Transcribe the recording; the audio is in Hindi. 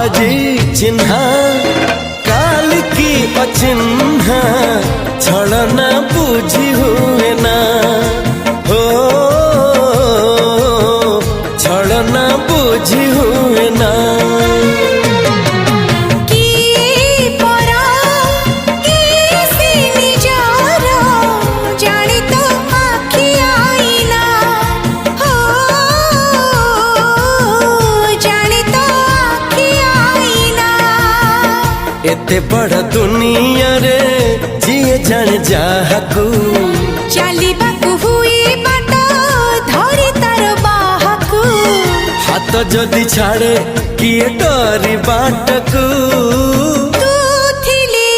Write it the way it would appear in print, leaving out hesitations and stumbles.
आजी चिन्हा काल की अचिन्हा छलना बुझी हुए ना हो छलना बुझी हुए ना एते बड़ दुनिया रे जिए जान जाहकू चलिबाकू हुई बाट धरी तार बाहकू हाथ जदि छाड़े किए डरी बाटकू तू थिली